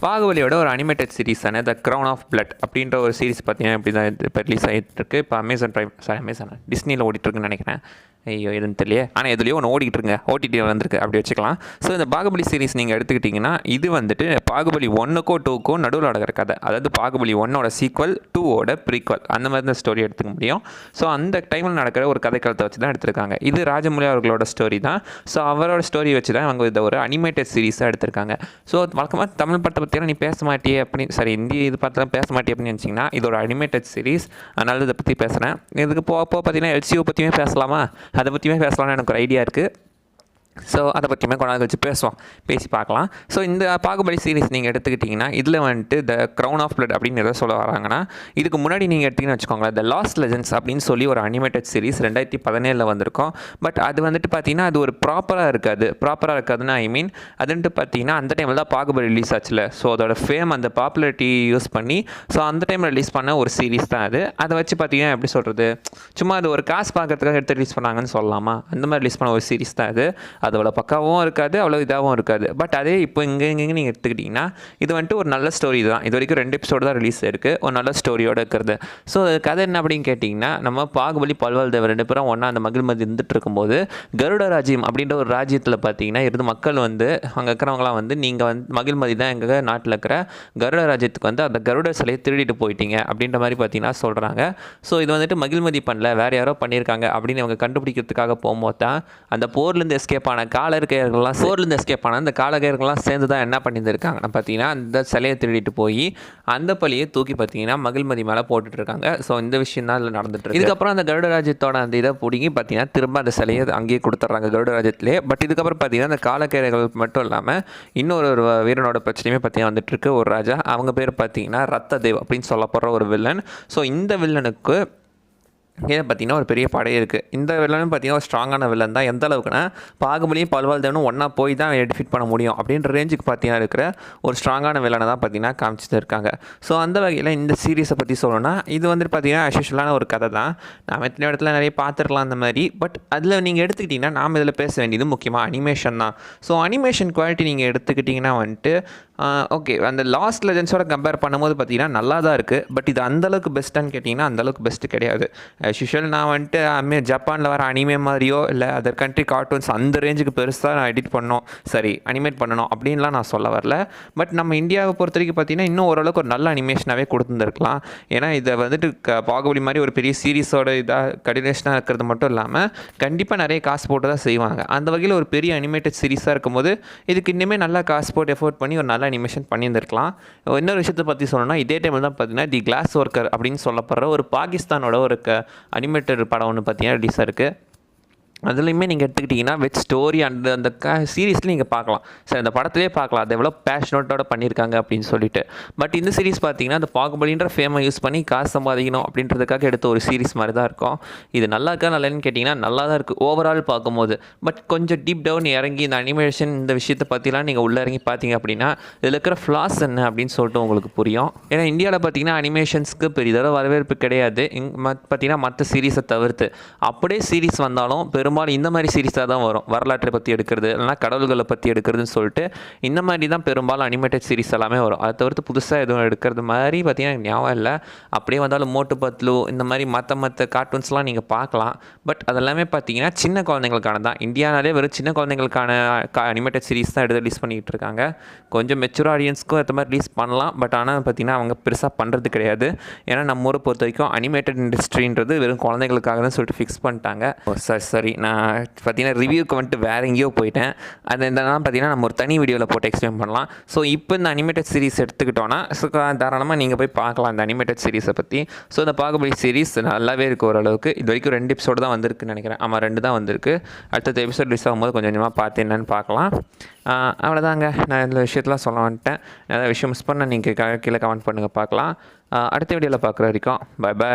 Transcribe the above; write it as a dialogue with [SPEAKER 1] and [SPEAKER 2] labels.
[SPEAKER 1] பாகுபலியோட ஒரு அனிமேட்டட் சீரிஸான the Crown of Blood அப்படின்ற ஒரு சீரிஸ் பார்த்தீங்கன்னா இப்படி தான் இப்போ ரிலீஸ் ஆகிட்டு இருக்கு. இப்போ அமேசான் ப்ரைம் அமேசான் டிஸ்னியில் ஓடிட்டுருக்குன்னு நினைக்கிறேன். ஐயோ எதுன்னு தெரியல, ஆனால் எதுலேயோ ஒன்று ஓடிக்கிட்டு இருங்க, ஓடிடி வந்திருக்கு அப்படி வச்சுக்கலாம். ஸோ இந்த பாகுபலி சீரிஸ் நீங்கள் எடுத்துக்கிட்டிங்கன்னா இது வந்துட்டு பாகுபலி 1க்கோ 2க்கோ நடுவில் நடக்கிற கதை. அதாவது பாகுபலி 1ஓட சீக்வல் 2ஓட ப்ரீக்வல் அந்த மாதிரி தான் ஸ்டோரி எடுத்துக்க முடியும். ஸோ அந்த டைமில் நடக்கிற ஒரு கதைக்களத்தை வச்சு தான் எடுத்திருக்காங்க. இது ராஜமௌலி அவர்களோட ஸ்டோரி தான். ஸோ அவரோட ஸ்டோரி வச்சு தான் அவங்க இதை ஒரு அனிமேட்டட் சீரிஸாக எடுத்திருக்காங்க. ஸோ வழக்கமாக தமிழ் படத்தை பற்றியெல்லாம் நீ பேச மாட்டியே அப்படின்னு, சரி இந்திய இது பார்த்தெல்லாம் பேச மாட்டியே அப்படின்னு நினச்சிங்கன்னா இது ஒரு அனிமேட்டட் சீரிஸ், அதனால இதை பற்றி பேசுகிறேன். இதுக்கு போக பார்த்தீங்கன்னா எல்சிஓ பற்றியுமே பேசலாமா, அதை பற்றியுமே பேசலாம்னு எனக்கு ஒரு ஐடியா இருக்குது. ஸோ அதை பற்றியுமே கொண்டாந்து வச்சு பேசி பார்க்கலாம். ஸோ இந்த பாகுபலி சீரிஸ் நீங்கள் எடுத்துக்கிட்டிங்கன்னா இதில் வந்துட்டு த க்ரௌன் ஆஃப் பிளட் அப்படின்னு எதை சொல்ல வராங்கன்னா, இதுக்கு முன்னாடி நீங்கள் எடுத்திங்கன்னு வச்சுக்கோங்களேன், த லாஸ்ட் லெஜெண்ட்ஸ் அப்படின்னு சொல்லி ஒரு அனிமேட்டட் சீரிஸ் 2017 வந்திருக்கும். பட் அது வந்துட்டு பார்த்தீங்கன்னா அது ஒரு ப்ராப்பராக இருக்காதுன்னா ஐ மீன் அது வந்துட்டு பார்த்தீங்கன்னா அந்த டைமில் தான் பாகுபலி ரிலீஸ் ஆச்சுல. ஸோ அதோட ஃபேம் அந்த பாப்புலாரிட்டி யூஸ் பண்ணி ஸோ அந்த டைமில் ரிலீஸ் பண்ண ஒரு சீரிஸ் தான் அது. அதை வச்சு பார்த்தீங்கன்னா எப்படி சொல்கிறது, சும்மா அது ஒரு காசு பார்க்கறதுக்காக எடுத்து ரிலீஸ் பண்ணாங்கன்னு சொல்லலாமா, அந்த மாதிரி ரிலீஸ் பண்ண ஒரு சீரிஸ் தான் அது. அது அவ்வளோ பக்காவும் இருக்காது, அவ்வளோ இதாகவும் இருக்காது. பட் அதே இப்போ இங்கே நீங்கள் எடுத்துக்கிட்டிங்கன்னா இது வந்துட்டு ஒரு நல்ல ஸ்டோரி தான். இது வரைக்கும் 2 எபிசோடு தான் ரிலீஸ் இருக்குது, ஒரு நல்ல ஸ்டோரியோடு இருக்கிறது. ஸோ கதை என்ன அப்படின்னு கேட்டிங்கன்னா, நம்ம பாகுபலி பல்வாள் தேவர் 2 பேரும் ஒன்றா அந்த மகிழ்மதி இருந்துட்டு இருக்கும்போது கருட ராஜ்யம் அப்படின்ற ஒரு ராஜ்யத்தில் பார்த்தீங்கன்னா இருந்து மக்கள் வந்து அங்கே இருக்கிறவங்களாம் வந்து நீங்கள் வந்து மகிழ்மதி தான் எங்கள் நாட்டில் இருக்கிற கருட ராஜ்யத்துக்கு வந்து அந்த கருட சிலையை திருடிட்டு போயிட்டீங்க அப்படின்ற மாதிரி பார்த்தீங்கன்னா சொல்கிறாங்க. ஸோ இது வந்துட்டு மகிழ்மதி பண்ணல, வேறு யாரோ பண்ணியிருக்காங்க அப்படின்னு அவங்க கண்டுபிடிக்கிறதுக்காக போகும்போது தான் அந்த போர்லேருந்து எஸ்கேப் ஆன அந்த காலகையர்கள்லாம் சேர்ந்து தான் என்ன பண்ணியிருக்காங்கன்னா பார்த்தீங்கன்னா அந்த சிலையை திருடிட்டு போய் அந்த பழியை தூக்கி பார்த்தீங்கன்னா மகிழ்மதி மேலே போட்டுட்ருக்காங்க. ஸோ இந்த விஷயம் தான் இதில் நடந்துட்டு. இதுக்கப்புறம் அந்த கருடராஜ்யத்தோட அந்த இதை பிடிங்கி பார்த்தீங்கன்னா திரும்ப அந்த சிலையை அங்கேயே கொடுத்துட்றாங்க கருடராஜ்யத்திலே. பட் இதுக்கப்புறம் பார்த்தீங்கன்னா அந்த காலக்கையர்கள் மட்டும் இல்லாமல் இன்னொரு வீரனோட பிரச்சனையுமே பார்த்தீங்கன்னா வந்துட்டு இருக்கு. ஒரு ராஜா, அவங்க பேர் பார்த்தீங்கன்னா ரத்ததேவ் அப்படின்னு சொல்லப்படுற ஒரு வில்லன். ஸோ இந்த வில்லனுக்கு ஏன் பார்த்தீங்கன்னா ஒரு பெரிய படையே இருக்குது. இந்த வில்லனும் பார்த்தீங்கன்னா ஒரு ஸ்ட்ராங்கான வில்லன் தான். எந்த அளவுக்குன்னா பாகுபலியும் பல்வாள் தேவனும் ஒன்றா போய் தான் டிஃபீட் பண்ண முடியும் அப்படின்ற ரேஞ்சுக்கு பார்த்தீங்கன்னா இருக்கிற ஒரு ஸ்ட்ராங்கான வில்லனை தான் பார்த்தீங்கன்னா காமிச்சிட்டு இருக்காங்க. ஸோ அந்த வகையில் இந்த சீரீஸை பற்றி சொல்லணும்னா இது வந்துட்டு பார்த்தீங்கன்னா அஸ்யூஷுவலான ஒரு கதை தான். நாம் எத்தனை இடத்துல நிறைய பார்த்துருக்கலாம் அந்த மாதிரி. பட் அதில் நீங்கள் எடுத்துக்கிட்டிங்கன்னா நாம் இதில் பேச வேண்டியது முக்கியமாக அனிமேஷன் தான். ஸோ அனிமேஷன் குவாலிட்டி நீங்கள் எடுத்துக்கிட்டிங்கன்னா வந்துட்டு ஓகே அந்த லாஸ்ட் லெஜெண்ட்ஸோட கம்பேர் பண்ணும்போது பார்த்தீங்கன்னா நல்லா தான் இருக்குது. பட் இது அந்தளவுக்கு பெஸ்ட்டான்னு கேட்டிங்கன்னா அந்தளவுக்கு பெஸ்ட்டு கிடையாது. யூஷுவல் நான் வந்துட்டு ஜப்பானில் வர அனிமே மாதிரியோ இல்லை அதர் கண்ட்ரி கார்ட்டூன்ஸ் அந்த ரேஞ்சுக்கு பெருசாக நான் எடிட் பண்ணோம், சரி அனிமேட் பண்ணணும் அப்படின்லாம் நான் சொல்ல வரல. பட் நம்ம இந்தியாவை பொறுத்த வரைக்கும் பார்த்தீங்கன்னா இன்னும் ஓரளவுக்கு ஒரு நல்ல அனிமேஷனாகவே கொடுத்துருந்துருக்கலாம். ஏன்னா இதை வந்துட்டு பாகுபலி மாதிரி ஒரு பெரிய சீரிஸோட இதாக கண்டினியூஷனாக இருக்கிறது மட்டும் இல்லாமல் கண்டிப்பாக நிறைய காசு போட்டு தான் செய்வாங்க. அந்த வகையில் ஒரு பெரிய அனிமேட்டட் சீரிஸாக இருக்கும்போது இதுக்கு இன்னுமே நல்லா காசு போட்டு எஃபோர்ட் பண்ணி ஒரு நல்ல அனிமேஷன் பண்ணியிருந்திருக்கலாம். இன்னொரு விஷயத்தை பற்றி சொல்லணும்னா இதே டைமில் தான் பார்த்தீங்கன்னா தி கிளாஸ் ஒர்க்கர் அப்படின்னு சொல்லப்படுற ஒரு பாகிஸ்தானோட ஒரு அனிமேட்டட் படம் ஒன்று பார்த்தீங்கன்னா ரிலீஸ் இருக்குது. அதுலேயுமே நீங்கள் எடுத்துக்கிட்டிங்கன்னா வித் ஸ்டோரி அந்த சீரீஸில் நீங்கள் பார்க்கலாம். சரி அந்த படத்துலேயே பார்க்கலாம் அது எவ்வளோ பேஷனோட்டோட பண்ணியிருக்காங்க அப்படின்னு சொல்லிட்டு. பட் இந்த சீரிஸ் பார்த்தீங்கன்னா அந்த பாகுபலின்ற ஃபேமை யூஸ் பண்ணி காசு சம்பாதிக்கணும் அப்படின்றதுக்காக எடுத்த ஒரு சீரிஸ் மாதிரி தான் இருக்கும். இது நல்லா இருக்கா நல்லன்னு கேட்டிங்கன்னா நல்லா தான் இருக்குது ஓவரால் பார்க்கும்போது. பட் கொஞ்சம் டீப் டவுன் இறங்கி இந்த அனிமேஷன் இந்த விஷயத்தை பற்றிலாம் நீங்கள் உள்ளே இறங்கி பார்த்தீங்க அப்படின்னா இதில் இருக்கிற ஃப்ளாஸ் என்ன அப்படின்னு சொல்லிட்டு உங்களுக்கு புரியும். ஏன்னா இந்தியாவில் பார்த்தீங்கன்னா அனிமேஷன்ஸ்க்கு பெரிதளவு வரவேற்பு கிடையாது. பார்த்தீங்கன்னா மற்ற சீரீஸை தவிர்த்து அப்படியே சீரீஸ் வந்தாலும் பெரும்பாலும் இந்த மாதிரி சீரிஸாக தான் வரும். வரலாற்றை பற்றி எடுக்கிறது இல்லைனா கடவுள்களை பற்றி எடுக்கிறதுன்னு சொல்லிட்டு இந்த மாதிரி தான் பெரும்பாலும் அனிமேட்டட் சீரிஸ் எல்லாமே வரும். அதை தவிர்த்து புதுசாக எதுவும் எடுக்கிறது மாதிரி பார்த்தீங்கன்னா ஞாபகம் இல்லை. அப்படியே வந்தாலும் மோட்டு பத்லு இந்த மாதிரி மற்ற கார்ட்டூன்ஸ்லாம் நீங்கள் பார்க்கலாம். பட் அதெல்லாமே பார்த்தீங்கன்னா சின்ன குழந்தைங்களுக்கான தான். இந்தியானாலே வெறும் சின்ன குழந்தைங்களுக்கான அனிமேட்டட் சீரிஸ் தான் எடுத்து ரிலீஸ் பண்ணிக்கிட்டு இருக்காங்க. கொஞ்சம் மெச்சூர் ஆடியன்ஸ்க்கும் ஏற்ற மாதிரி ரிலீஸ் பண்ணலாம். பட் ஆனால் பார்த்தீங்கன்னா அவங்க பெருசாக பண்ணுறது கிடையாது. ஏன்னா நம்ம ஊரை பொறுத்த வரைக்கும் அனிமேட்டட் இண்டஸ்ட்ரின்றது வெறும் குழந்தைங்களுக்காக தான் சொல்லிட்டு ஃபிக்ஸ் பண்ணிட்டாங்க. சரி நான் பார்த்தீங்கன்னா ரிவ்யூக்கு வந்துட்டு வேறு எங்கேயோ போயிட்டேன். அது என்னன்னா பார்த்தீங்கன்னா நம்ம ஒரு தனி வீடியோவில் போட்டு எக்ஸ்பிளைன் பண்ணலாம். ஸோ இப்போ இந்த அனிமேட்டட் சீரிஸ் எடுத்துக்கிட்டோன்னா தாராளமாக நீங்கள் போய் பார்க்கலாம் இந்த அனிமேட்டட் சீரிஸை பற்றி. ஸோ இந்த பாகுபலி சீரிஸ் நல்லாவே இருக்குது ஓரளவுக்கு. இது வரைக்கும் 2 எபிசோடு தான் வந்திருக்குன்னு நினைக்கிறேன். ஆமாம் 2 தான் வந்திருக்கு. அடுத்த எபிசோட் ரிலீஸ் ஆகும்போது கொஞ்சம் கொஞ்சமாக பார்த்து என்னென்னு பார்க்கலாம். அவ்வளோதாங்க, நான் இந்த விஷயத்தெலாம் சொல்ல வந்துட்டேன். ஏதாவது விஷயம் மிஸ் பண்ணால் நீங்கள் கீழே கமெண்ட் பண்ணுங்கள் பார்க்கலாம். அடுத்த வீடியோவில் பார்க்குற வரைக்கும் பை.